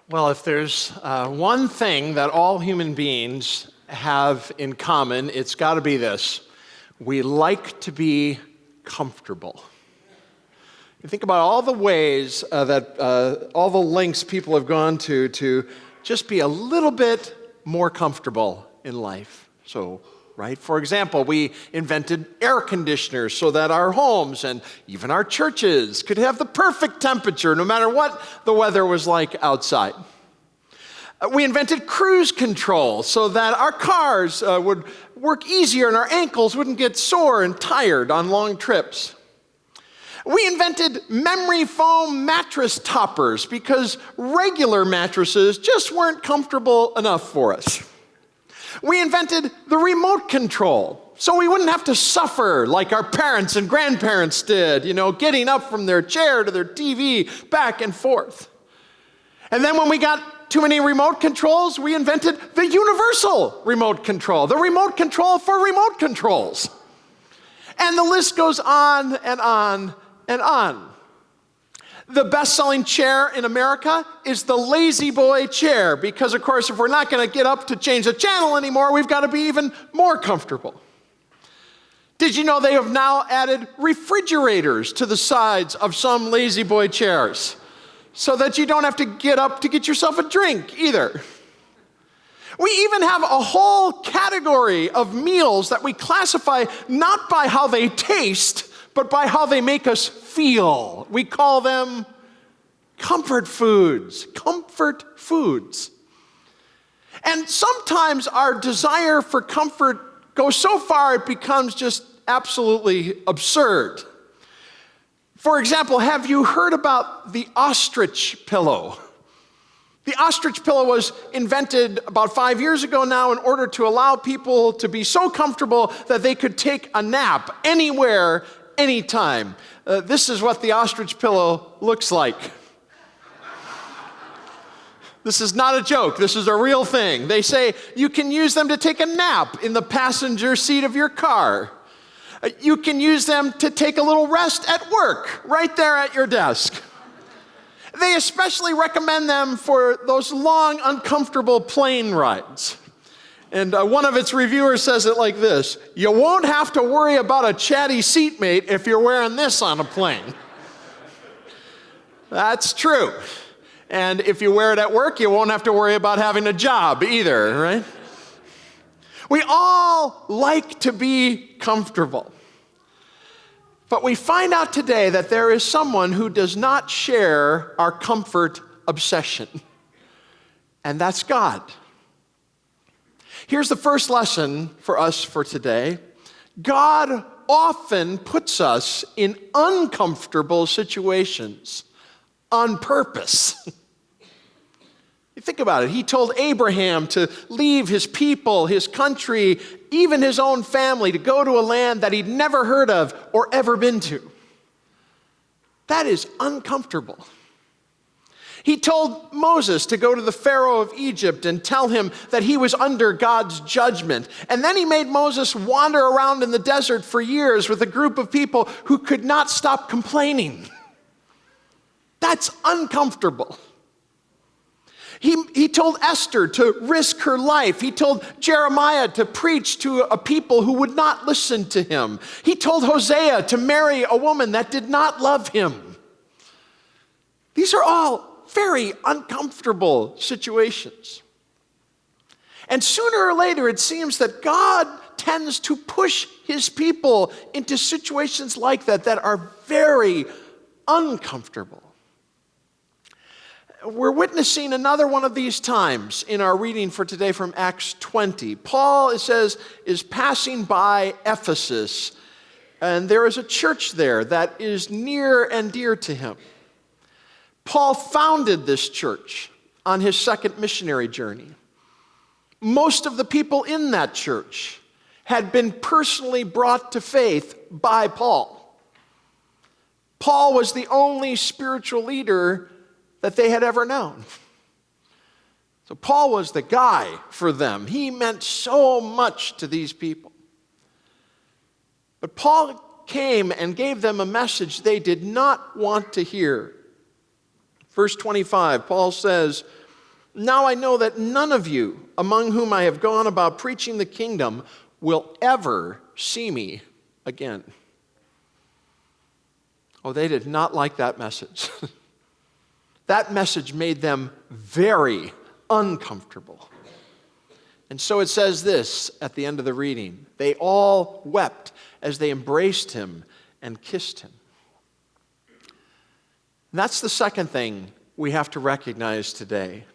Well, if there's one thing that all human beings have in common, it's got to be this. We like to be comfortable. You think about all the ways all the lengths people have gone to just be a little bit more comfortable in life. Right? For example, we invented air conditioners so that our homes and even our churches could have the perfect temperature no matter what the weather was like outside. We invented cruise control so that our cars would work easier and our ankles wouldn't get sore and tired on long trips. We invented memory foam mattress toppers because regular mattresses just weren't comfortable enough for us. We invented the remote control so we wouldn't have to suffer like our parents and grandparents did, getting up from their chair to their TV back and forth. And then when we got too many remote controls, we invented the universal remote control, the remote control for remote controls. And the list goes on and on and on. The best-selling chair in America is the Lazy Boy chair because, of course, if we're not going to get up to change the channel anymore, we've got to be even more comfortable. Did you know they have now added refrigerators to the sides of some Lazy Boy chairs so that you don't have to get up to get yourself a drink either? We even have a whole category of meals that we classify not by how they taste, but by how they make us feel. We call them comfort foods. Comfort foods. And sometimes our desire for comfort goes so far it becomes just absolutely absurd. For example, have you heard about the ostrich pillow? The ostrich pillow was invented about 5 years ago now in order to allow people to be so comfortable that they could take a nap anywhere, anytime. This is what the ostrich pillow looks like. This is not a joke. This is a real thing. They say you can use them to take a nap in the passenger seat of your car. You can use them to take a little rest at work, right there at your desk. They especially recommend them for those long, uncomfortable plane rides. And one of its reviewers says it like this: you won't have to worry about a chatty seatmate if you're wearing this on a plane. That's true. And if you wear it at work, you won't have to worry about having a job either, right? We all like to be comfortable. But we find out today that there is someone who does not share our comfort obsession. And that's God. Here's the first lesson for us for today. God often puts us in uncomfortable situations on purpose. You think about it. He told Abraham to leave his people, his country, even his own family, to go to a land that he'd never heard of or ever been to. That is uncomfortable. He told Moses to go to the Pharaoh of Egypt and tell him that he was under God's judgment. And then he made Moses wander around in the desert for years with a group of people who could not stop complaining. That's uncomfortable. He told Esther to risk her life. He told Jeremiah to preach to a people who would not listen to him. He told Hosea to marry a woman that did not love him. These are all very uncomfortable situations. And sooner or later, it seems that God tends to push his people into situations like that are very uncomfortable. We're witnessing another one of these times in our reading for today from Acts 20. Paul, it says, is passing by Ephesus, and there is a church there that is near and dear to him. Paul founded this church on his second missionary journey. Most of the people in that church had been personally brought to faith by Paul. Paul was the only spiritual leader that they had ever known. So Paul was the guy for them. He meant so much to these people. But Paul came and gave them a message they did not want to hear. Verse 25, Paul says, Now I know that none of you, among whom I have gone about preaching the kingdom, will ever see me again." Oh, they did not like that message. That message made them very uncomfortable. And so it says this at the end of the reading: "They all wept as they embraced him and kissed him." And that's the second thing we have to recognize today.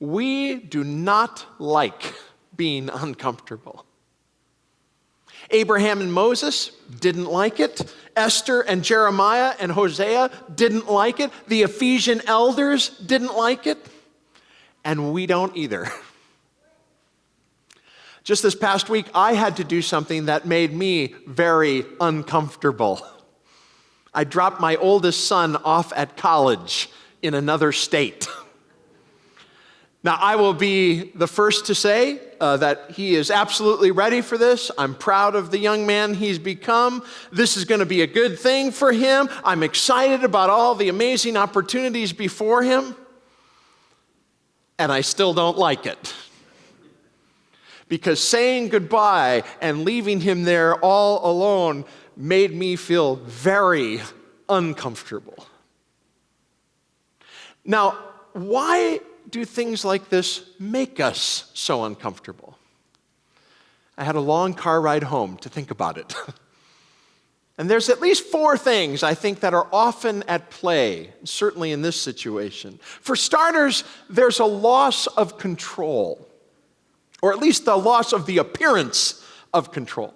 We do not like being uncomfortable. Abraham and Moses didn't like it. Esther and Jeremiah and Hosea didn't like it. The Ephesian elders didn't like it. And we don't either. Just this past week, I had to do something that made me very uncomfortable. I dropped my oldest son off at college in another state. Now, I will be the first to say that he is absolutely ready for this. I'm proud of the young man he's become. This is going to be a good thing for him. I'm excited about all the amazing opportunities before him. And I still don't like it. Because saying goodbye and leaving him there all alone made me feel very uncomfortable. Now, why do things like this make us so uncomfortable? I had a long car ride home to think about it. And there's at least 4 things I think that are often at play, certainly in this situation. For starters, there's a loss of control, or at least the loss of the appearance of control.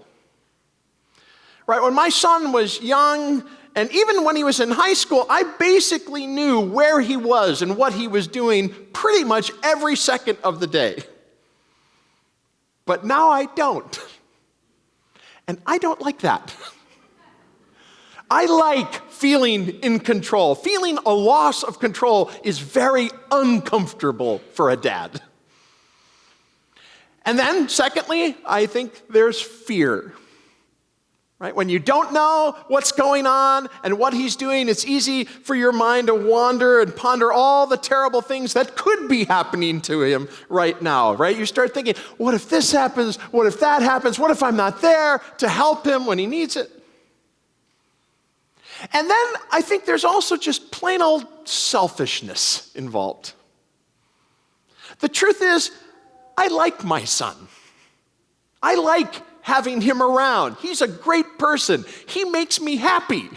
Right, when my son was young, and even when he was in high school, I basically knew where he was and what he was doing pretty much every second of the day. But now I don't. And I don't like that. I like feeling in control. Feeling a loss of control is very uncomfortable for a dad. And then, secondly, I think there's fear. Right? When you don't know what's going on and what he's doing, it's easy for your mind to wander and ponder all the terrible things that could be happening to him right now, right? You start thinking, what if this happens? What if that happens? What if I'm not there to help him when he needs it? And then I think there's also just plain old selfishness involved. The truth is, I like my son. I like having him around. He's a great person. He makes me happy.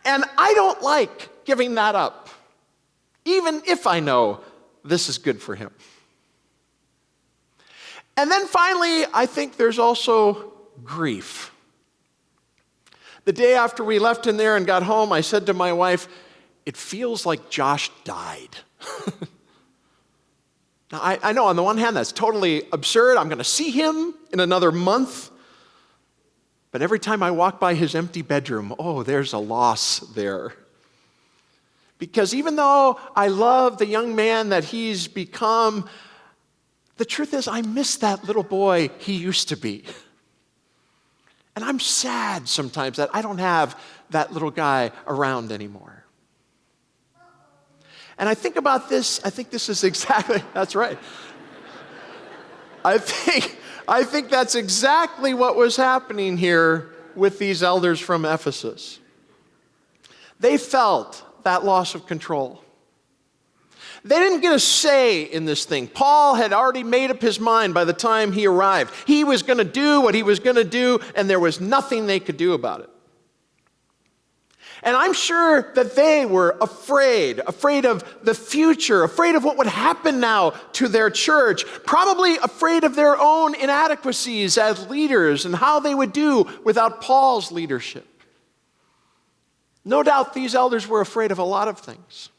And I don't like giving that up, even if I know this is good for him. And then finally, I think there's also grief. The day after we left him there and got home, I said to my wife, "It feels like Josh died." Now, I know on the one hand that's totally absurd. I'm going to see him in another month. But every time I walk by his empty bedroom, oh, there's a loss there. Because even though I love the young man that he's become, the truth is I miss that little boy he used to be. And I'm sad sometimes that I don't have that little guy around anymore. And I think about this, I think this is exactly, that's right. I think that's exactly what was happening here with these elders from Ephesus. They felt that loss of control. They didn't get a say in this thing. Paul had already made up his mind by the time he arrived. He was going to do what he was going to do, and there was nothing they could do about it. And I'm sure that they were afraid of the future, afraid of what would happen now to their church, probably afraid of their own inadequacies as leaders and how they would do without Paul's leadership. No doubt these elders were afraid of a lot of things.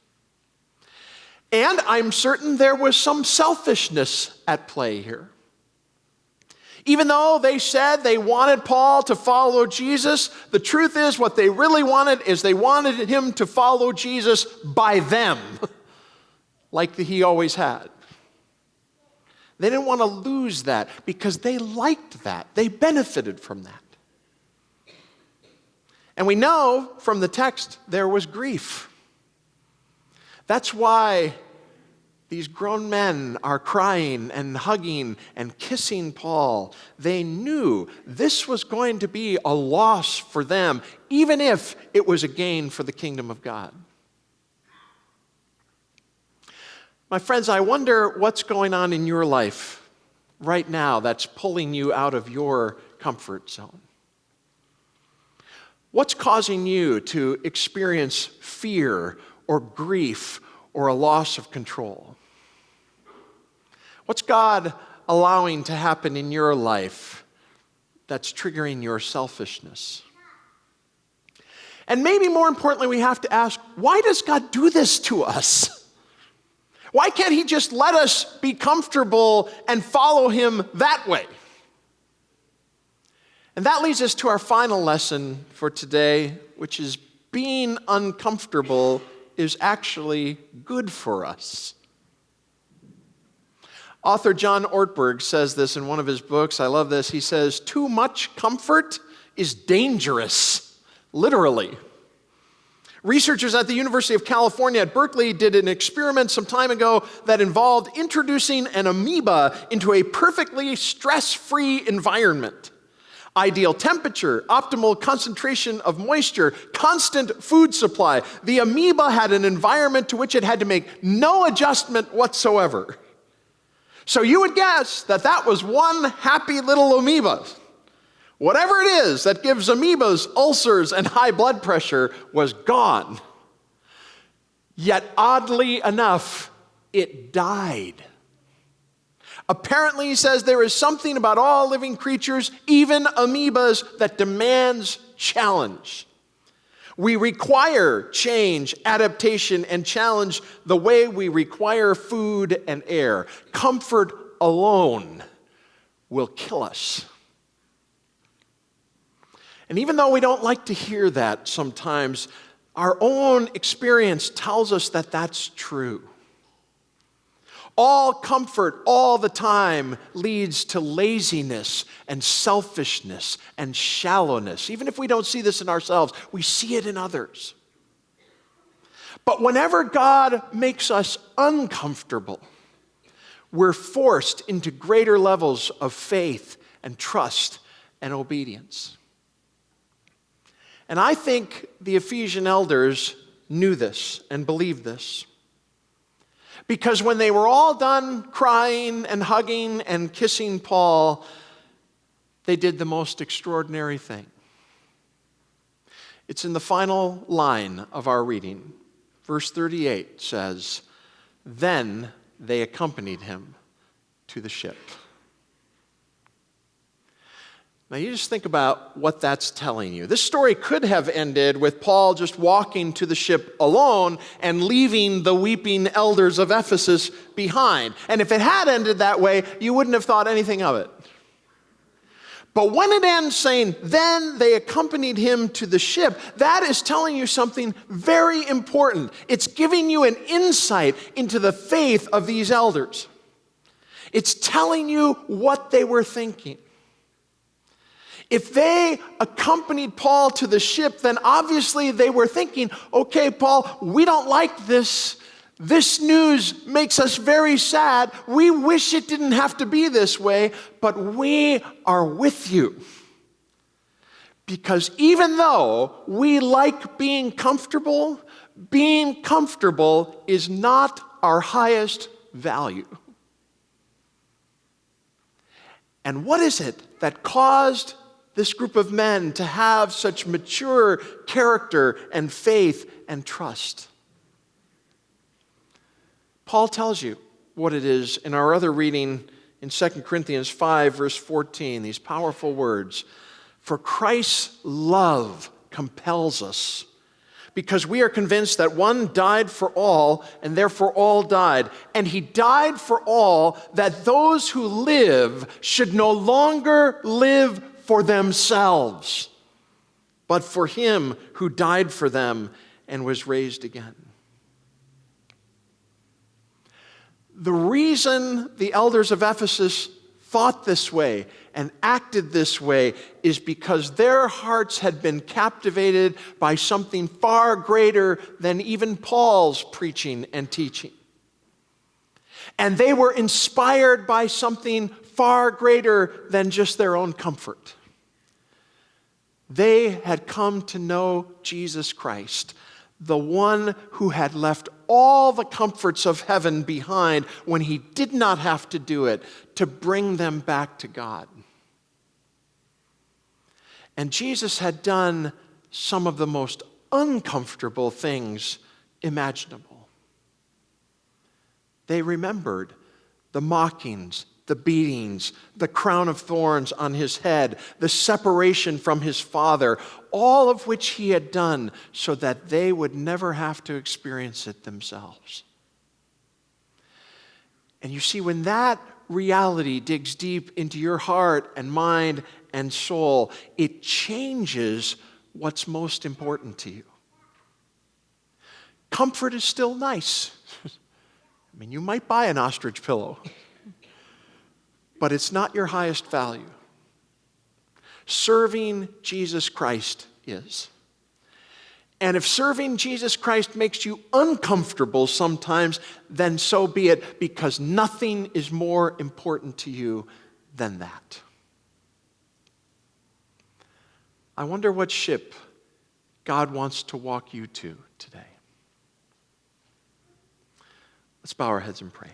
And I'm certain there was some selfishness at play here. Even though they said they wanted Paul to follow Jesus, the truth is what they really wanted is they wanted him to follow Jesus by them, like he always had. They didn't want to lose that because they liked that. They benefited from that. And we know from the text there was grief. That's why these grown men are crying and hugging and kissing Paul. They knew this was going to be a loss for them, even if it was a gain for the kingdom of God. My friends, I wonder what's going on in your life right now that's pulling you out of your comfort zone. What's causing you to experience fear or grief or a loss of control? What's God allowing to happen in your life that's triggering your selfishness? And maybe more importantly, we have to ask, why does God do this to us? Why can't he just let us be comfortable and follow him that way? And that leads us to our final lesson for today, which is being uncomfortable is actually good for us. Author John Ortberg says this in one of his books. I love this. He says, "Too much comfort is dangerous," literally. Researchers at the University of California at Berkeley did an experiment some time ago that involved introducing an amoeba into a perfectly stress-free environment. Ideal temperature, optimal concentration of moisture, constant food supply. The amoeba had an environment to which it had to make no adjustment whatsoever. So you would guess that that was one happy little amoeba. Whatever it is that gives amoebas ulcers and high blood pressure was gone. Yet oddly enough, it died. Apparently, he says, there is something about all living creatures, even amoebas, that demands challenge. We require change, adaptation, and challenge the way we require food and air. Comfort alone will kill us. And even though we don't like to hear that sometimes, our own experience tells us that that's true. All comfort all the time leads to laziness and selfishness and shallowness. Even if we don't see this in ourselves, we see it in others. But whenever God makes us uncomfortable, we're forced into greater levels of faith and trust and obedience. And I think the Ephesian elders knew this and believed this. Because when they were all done crying and hugging and kissing Paul, they did the most extraordinary thing. It's in the final line of our reading. Verse 38 says, "Then they accompanied him to the ship." Now you just think about what that's telling you. This story could have ended with Paul just walking to the ship alone and leaving the weeping elders of Ephesus behind. And if it had ended that way, you wouldn't have thought anything of it. But when it ends saying, "Then they accompanied him to the ship," that is telling you something very important. It's giving you an insight into the faith of these elders. It's telling you what they were thinking. If they accompanied Paul to the ship, then obviously they were thinking, okay, Paul, we don't like this. This news makes us very sad. We wish it didn't have to be this way, but we are with you. Because even though we like being comfortable is not our highest value. And what is it that caused this group of men to have such mature character and faith and trust? Paul tells you what it is in our other reading in 2 Corinthians 5, verse 14, these powerful words. "For Christ's love compels us, because we are convinced that one died for all, and therefore all died. And he died for all, that those who live should no longer live for themselves, but for him who died for them and was raised again." The reason the elders of Ephesus thought this way and acted this way is because their hearts had been captivated by something far greater than even Paul's preaching and teaching. And they were inspired by something far greater than just their own comfort. They had come to know Jesus Christ, the one who had left all the comforts of heaven behind when he did not have to do it, to bring them back to God. And Jesus had done some of the most uncomfortable things imaginable. They remembered the mockings, the beatings, the crown of thorns on his head, the separation from his Father, all of which he had done so that they would never have to experience it themselves. And you see, when that reality digs deep into your heart and mind and soul, it changes what's most important to you. Comfort is still nice. I mean, you might buy an ostrich pillow, but it's not your highest value. Serving Jesus Christ is. And if serving Jesus Christ makes you uncomfortable sometimes, then so be it, because nothing is more important to you than that. I wonder what ship God wants to walk you to today. Let's bow our heads and pray.